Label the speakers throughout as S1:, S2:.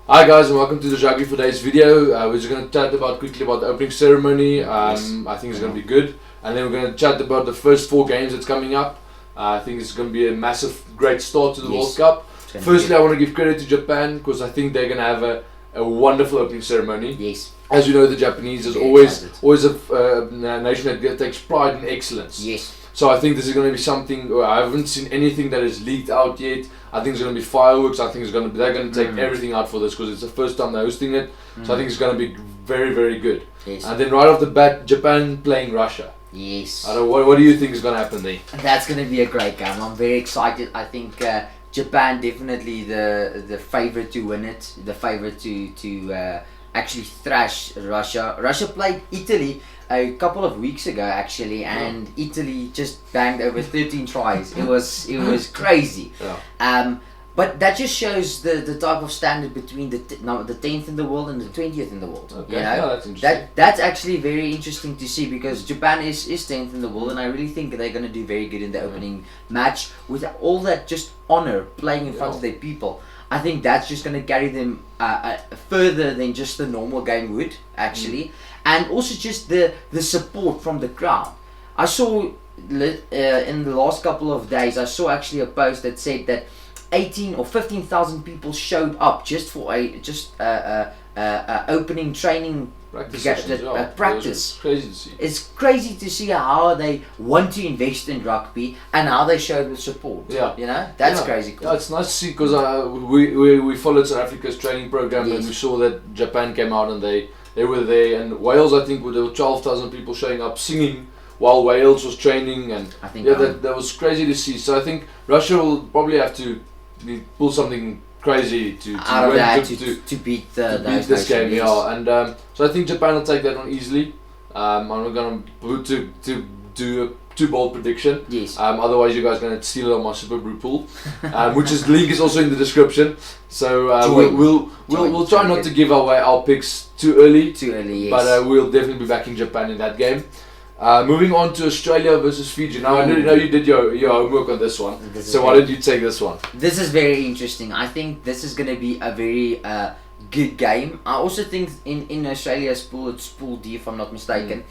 S1: Hi guys, and welcome to the Rugby for today's video. We're just going to chat quickly about the opening ceremony. I think it's going to be good, and then we're going to chat about the first 4 games that's coming up. I think it's going to be a massive, great start to the World Cup. Firstly, I want to give credit to Japan because I think they're going to have a wonderful opening ceremony.
S2: Yes.
S1: As you know, the Japanese is always a nation that takes pride in excellence.
S2: Yes.
S1: So I think this is going to be something. I haven't seen anything that is leaked out yet. I think it's going to be fireworks. I think they're going to take everything out for this because it's the first time they're hosting it. So I think it's going to be very, very good.
S2: Yes.
S1: And then right off the bat, Japan playing Russia.
S2: Yes.
S1: I don't know, what do you think is going to happen there?
S2: That's going to be a great game. I'm very excited. I think Japan definitely the favorite to win it. The favorite to actually thrash Russia. Russia played Italy a couple of weeks ago actually, and Italy just banged over 13 tries. It was crazy.
S1: Yeah.
S2: But that just shows the type of standard between the 10th in the world and the 20th in the world.
S1: Okay.
S2: You know?
S1: Yeah, that's interesting.
S2: That's actually very interesting to see because Japan is 10th in the world, and I really think they're going to do very good in the opening match with all that just honor playing in front of their people. I think that's just going to carry them further than just the normal game would actually, and also just the support from the crowd. I saw in the last couple of days, I saw actually a post that said that 18 or 15,000 people showed up just for a opening training practice.
S1: It's crazy to see.
S2: It's crazy to see how they want to invest in rugby and how they showed the support.
S1: Yeah.
S2: You know, that's crazy cool.
S1: Yeah, it's nice to see because we followed South Africa's training program, and we saw that Japan came out and they were there, and Wales, I think, there were 12,000 people showing up singing while Wales was training, and
S2: I think
S1: that was crazy to see. So I think Russia will probably have to pull something crazy to
S2: beat
S1: this game. Yeah, and so I think Japan will take that one easily. I'm not gonna do a too bold prediction.
S2: Yes.
S1: Otherwise, you guys are gonna steal it on my Super Brew pool, which is link is also in the description. So we'll try not to give away our picks too early.
S2: Yes.
S1: But we'll definitely be backing Japan in that game. Moving on to Australia versus Fiji. Now I know you did your homework on this one. So why did you take this one?
S2: This is very interesting. I think this is going to be a very good game. I also think in Australia's pool, it's Pool D if I'm not mistaken.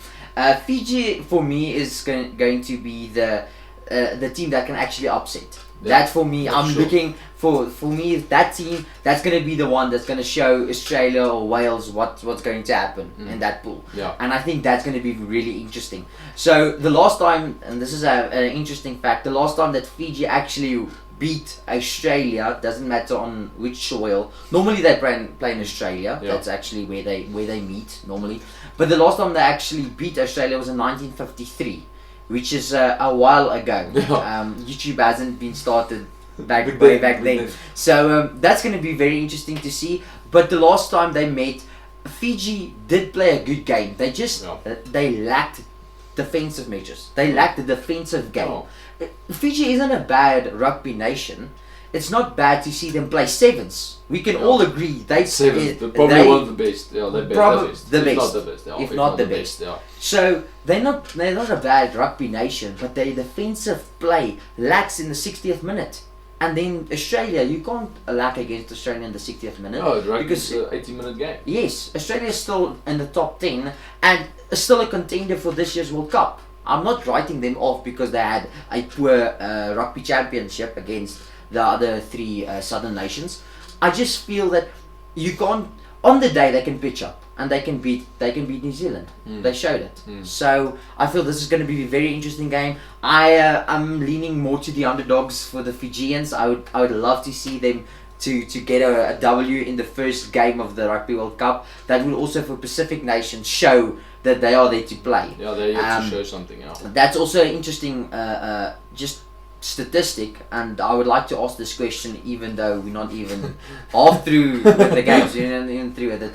S2: Fiji for me is going to be the team that can actually upset. That for me, I'm looking for me that team that's going to be the one that's going to show Australia or Wales what's going to happen in that pool.
S1: Yeah.
S2: And I think that's going to be really interesting. So the last time, and this is an interesting fact, the last time that Fiji actually beat Australia, doesn't matter on which soil. Normally they play in Australia.
S1: Yeah.
S2: That's actually where they meet normally. But the last time they actually beat Australia was in 1953. Which is a while ago. YouTube hasn't been started way back then. So that's going to be very interesting to see. But the last time they met, Fiji did play a good game. They just they lacked defensive measures. They lacked the defensive game. Fiji isn't a bad rugby nation. It's not bad to see them play sevens. We can all agree they're
S1: probably one of the best. Yeah, they're
S2: probably
S1: the best.
S2: If not the best.
S1: Yeah,
S2: if not the best.
S1: Yeah.
S2: So they're not a bad rugby nation, but their defensive play lacks in the 60th minute. And then Australia, you can't lack against Australia in the 60th minute.
S1: No, because it's an 80-minute game.
S2: Yes, Australia is still in the top 10 and still a contender for this year's World Cup. I'm not writing them off because they had a poor rugby championship against the other 3 southern nations. I just feel that you can't. On the day they can pitch up and they can beat New Zealand. They showed it. So I feel this is going to be a very interesting game. I'm leaning more to the underdogs for the Fijians. I would love to see them to get a W in the first game of the Rugby World Cup. That will also for Pacific nations show that they are there to play.
S1: Yeah, they're here to show something else.
S2: That's also an interesting just statistic, and I would like to ask this question even though we're not even half through with the games, we're not even through with it.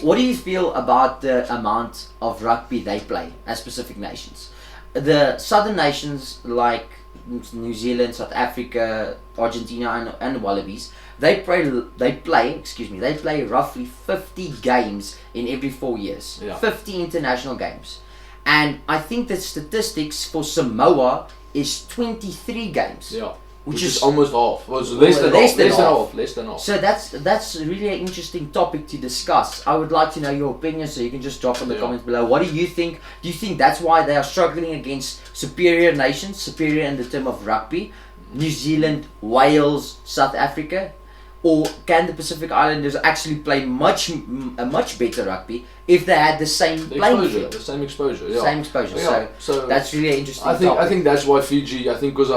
S2: What do you feel about the amount of rugby they play as Pacific nations? The southern nations like New Zealand, South Africa, Argentina and Wallabies, they play roughly 50 games in every 4 years. 50 international games. And I think the statistics for Samoa is 23 games.
S1: which is almost half. Well, so less than half.
S2: So that's really an interesting topic to discuss. I would like to know your opinion, so you can just drop in the comments below. What do you think? Do you think that's why they are struggling against superior nations, superior in the term of rugby, New Zealand, Wales, South Africa? Or can the Pacific Islanders actually play much better rugby if they had the same playing field?
S1: The same exposure, yeah.
S2: Same exposure.
S1: Yeah.
S2: So that's really an interesting
S1: I
S2: topic.
S1: think that's why Fiji. I think because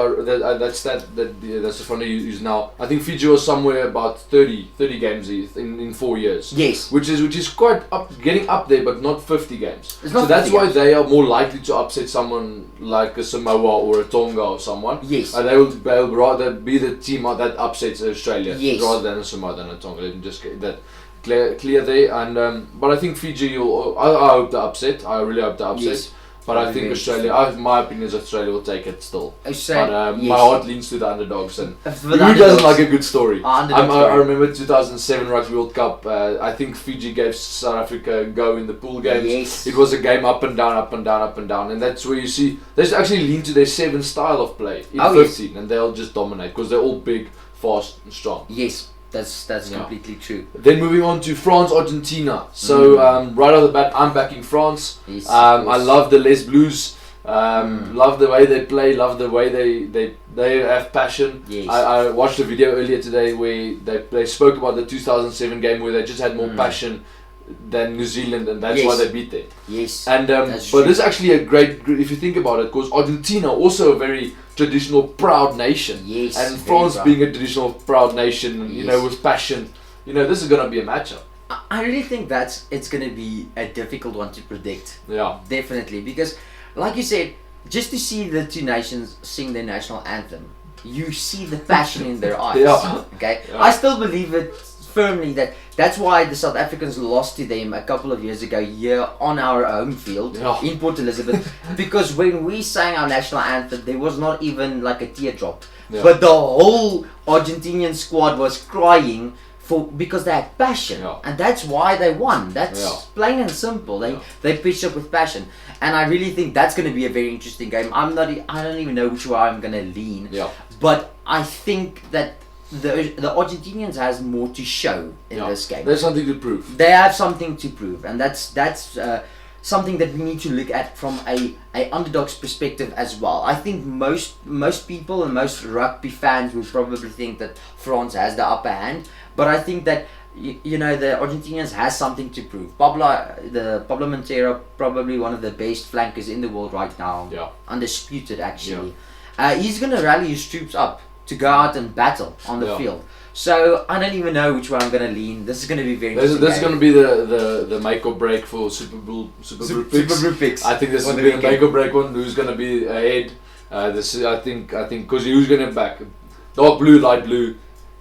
S1: that's the funny use now. I think Fiji was somewhere about 30 games in 4 years.
S2: Yes.
S1: Which is quite getting up there, but not 50 games.
S2: So
S1: that's why they are more likely to upset someone like a Samoa or a Tonga or someone.
S2: Yes.
S1: And they'll rather be the team that upsets Australia.
S2: Yes.
S1: Rather than a Samoa than a Tonga. Let me just get that clear there. And but I think Fiji. I hope they upset. I really hope they upset.
S2: Yes.
S1: But I think Australia. My opinion is Australia will take it still.
S2: Australia,
S1: But my heart leans to the underdogs. And who
S2: underdogs.
S1: doesn't like a good story?
S2: I
S1: remember 2007 Rugby World Cup. I think Fiji gave South Africa a go in the pool games.
S2: Yes.
S1: It was a game up and down, up and down, up and down, and that's where you see they actually lean to their 7 style of play in 15, and they'll just dominate because they're all big, fast, and strong.
S2: Yes. That's completely true.
S1: Then moving on to France, Argentina. So right off the bat, I'm backing France.
S2: Yes,
S1: I love the Les Blues. Love the way they play. Love the way they have passion.
S2: Yes.
S1: I watched a video earlier today where they spoke about the 2007 game where they just had more passion than New Zealand, and that's why they beat them.
S2: Yes.
S1: And but this is actually a great if you think about it, because Argentina also a very traditional proud nation.
S2: Yes.
S1: And France being a traditional proud nation, you know, with passion, you know, this is gonna be a matchup.
S2: I really think it's gonna be a difficult one to predict.
S1: Yeah.
S2: Definitely, because like you said, just to see the two nations sing their national anthem, you see the passion in their eyes.
S1: Yeah.
S2: Okay.
S1: Yeah.
S2: I still believe it firmly that's why the South Africans lost to them a couple of years ago here on our home field in Port Elizabeth, because when we sang our national anthem there was not even like a teardrop, but the whole Argentinian squad was crying because they had passion, and that's why they won. That's plain and simple. They pitched up with passion, and I really think that's going to be a very interesting game. I don't even know which way I'm going to lean, but I think that the Argentinians has more to show in this game.
S1: There's something to prove.
S2: They have something to prove, and that's something that we need to look at from a underdog's perspective as well. I think most people and most rugby fans will probably think that France has the upper hand, but I think that you know the Argentinians has something to prove. Pablo Montero, probably one of the best flankers in the world right now, undisputed actually. He's gonna rally his troops up to go out and battle on the field. So I don't even know which way I'm gonna lean. This is gonna be very interesting.
S1: This is gonna be the make or break for Super Group picks. I think this is the make or break one. Who's gonna be ahead? This is, I think because who's gonna back? Dark blue, light blue.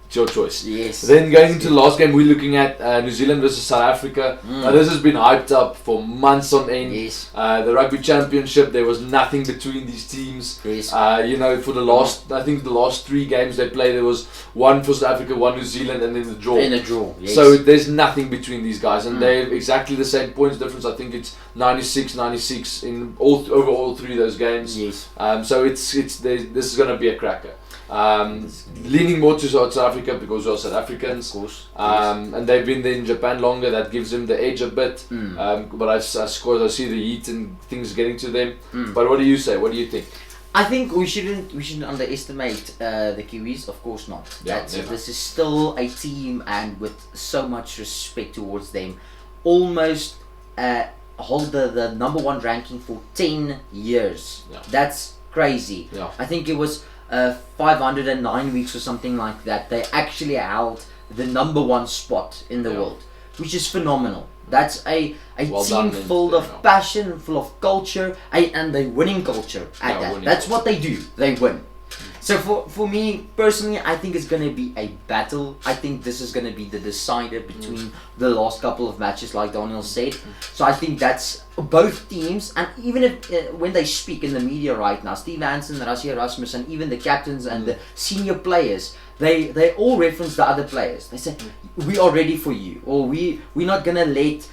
S1: It's your choice.
S2: Yes.
S1: Then going into the last game, we're looking at New Zealand versus South Africa. Now this has been hyped up for months on end.
S2: Yes.
S1: The Rugby Championship, there was nothing between these teams.
S2: Yes.
S1: You know, for the last, I think the last 3 games they played, there was one for South Africa, one New Zealand, and then the draw.
S2: In a draw. Yes.
S1: So there's nothing between these guys, and they have exactly the same points difference. I think it's 96 in over all 3 of those games.
S2: Yes.
S1: So this is going to be a cracker. Leaning more to South Africa because we're South Africans,
S2: of course,
S1: and they've been there in Japan longer. That gives them the edge a bit. But I see the heat and things getting to them. But what do you say? What do you think?
S2: I think we shouldn't underestimate the Kiwis. Of course not. This is still a team, and with so much respect towards them, almost hold the number 1 ranking for 10 years. That's crazy. I think it was 509 weeks or something like that. They actually held the number 1 spot in the world, which is phenomenal. That's a team full of passion, full of culture, and the winning culture at that. That's what they do. They win. So for me personally, I think it's going to be a battle. I think this is going to be the decider between the last couple of matches, like Daniel said. So I think that's both teams, and even if when they speak in the media right now, Steve Hansen, Rassie Erasmus, and even the captains and the senior players, they all reference the other players. They say we are ready for you, or we're not gonna let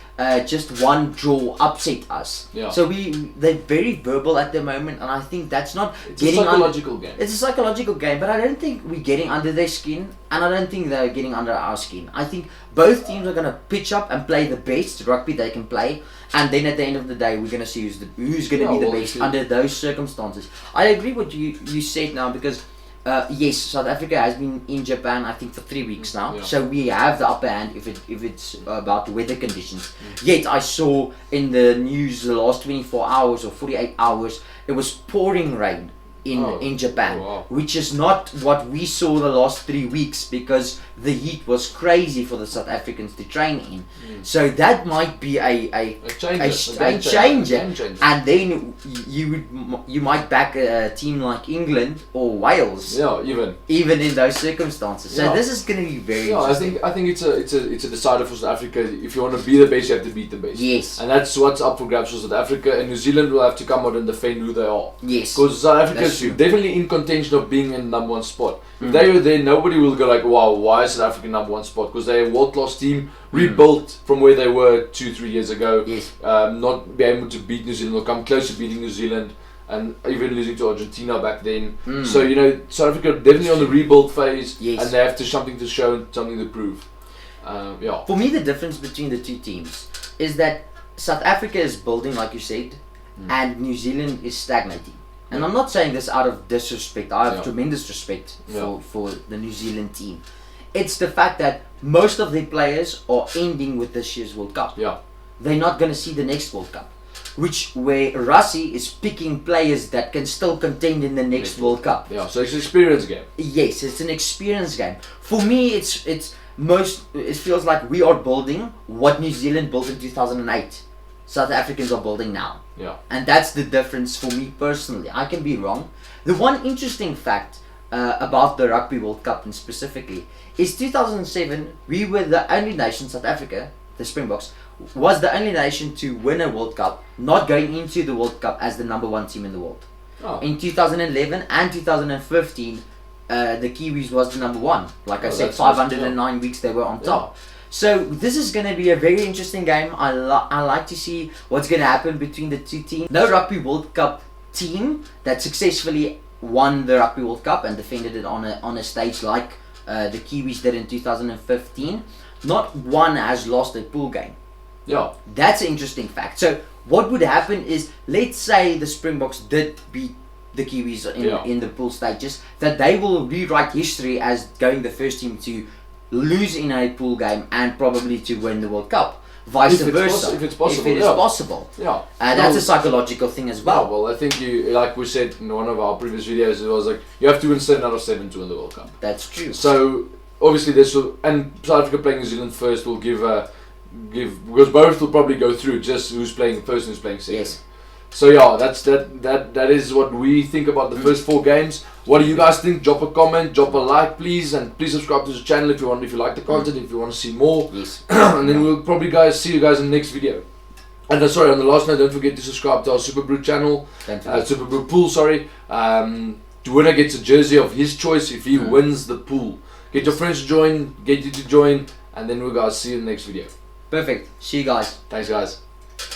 S2: just one draw upset us.
S1: Yeah.
S2: So they're very verbal at the moment, and I think that's not
S1: It's
S2: getting
S1: a psychological game.
S2: It's a psychological game, but I don't think we're getting under their skin, and I don't think they're getting under our skin. I think both teams are gonna pitch up and play the best rugby they can play, and then at the end of the day, we're gonna see who's gonna be the best under those circumstances. I agree with you said now, because yes, South Africa has been in Japan, I think, for 3 weeks now.
S1: Yeah.
S2: So we have the upper hand if it's about the weather conditions. Yet I saw in the news the last 24 hours or 48 hours, it was pouring rain in Japan,
S1: wow.
S2: which is not what we saw the last 3 weeks, because the heat was crazy for the South Africans to train in. So that might be a changer. And then you might back a team like England or Wales.
S1: Yeah,
S2: even in those circumstances. So
S1: Yeah.
S2: this is going to be very
S1: Yeah,
S2: interesting.
S1: I think it's a decider for South Africa. If you want to be the best, you have to beat the best.
S2: Yes.
S1: And that's what's up for grabs for South Africa, and New Zealand will have to come out and defend who they are.
S2: Yes.
S1: Because South Africa is definitely in contention of being in number one spot. If they were there, nobody will go like, wow, why is South Africa number one spot? Because they're a world-class team, rebuilt from where they were 2-3 years ago.
S2: Yes.
S1: Not be able to beat New Zealand or come close to beating New Zealand, and even losing to Argentina back then. So, you know, South Africa definitely on the rebuild phase,
S2: Yes.
S1: and they have something to show and something to prove. Yeah.
S2: For me, the difference between the two teams is that South Africa is building, like you said, and New Zealand is stagnating. And I'm not saying this out of disrespect. I have tremendous respect for the New Zealand team. It's the fact that most of their players are ending with this year's World Cup.
S1: Yeah.
S2: They're not going to see the next World Cup, where Rassie is picking players that can still contend in the next World Cup.
S1: Yeah, so it's an experience game.
S2: Yes, it's an experience game. For me, it feels like we are building what New Zealand built in 2008. South Africans are building now.
S1: Yeah.
S2: And that's the difference for me personally. I can be wrong. The one interesting fact about the Rugby World Cup, and specifically, is 2007, we were the only nation, South Africa, the Springboks, was the only nation to win a World Cup, not going into the World Cup as the number one team in the world.
S1: Oh.
S2: In 2011 and 2015, the Kiwis was the number one. Like I said, 509 weeks they were on top. So this is going to be a very interesting game. I like to see what's going to happen between the two teams. No Rugby World Cup team that successfully won the Rugby World Cup and defended it on a stage like the Kiwis did in 2015. Not one has lost a pool game.
S1: Yeah.
S2: That's an interesting fact. So what would happen is, let's say the Springboks did beat the Kiwis in the pool stages, that they will rewrite history as going the first team to lose in a pool game and probably to win the World Cup. Vice versa.
S1: If it's possible.
S2: If it is possible.
S1: Yeah.
S2: That's a psychological thing as well.
S1: Yeah, well, I think like we said in one of our previous videos, it was like you have to win 7 out of 7 to win the World Cup.
S2: That's true.
S1: So obviously and South Africa playing New Zealand first will give because both will probably go through just who's playing first and who's playing second.
S2: Yes.
S1: So yeah, that is what we think about the first 4 games. What do you guys think? Drop a comment, drop a like, please, and please subscribe to the channel if you like the content, if you want to see more.
S2: Yes.
S1: And then we'll probably see you guys in the next video. And sorry, on the last note, don't forget to subscribe to our Super Brew channel, Super Brew pool. Sorry, the winner gets a jersey of his choice if he wins the pool. Get your friends to join, get you to join, and then we'll guys see you in the next video.
S2: Perfect. See you guys.
S1: Thanks, guys.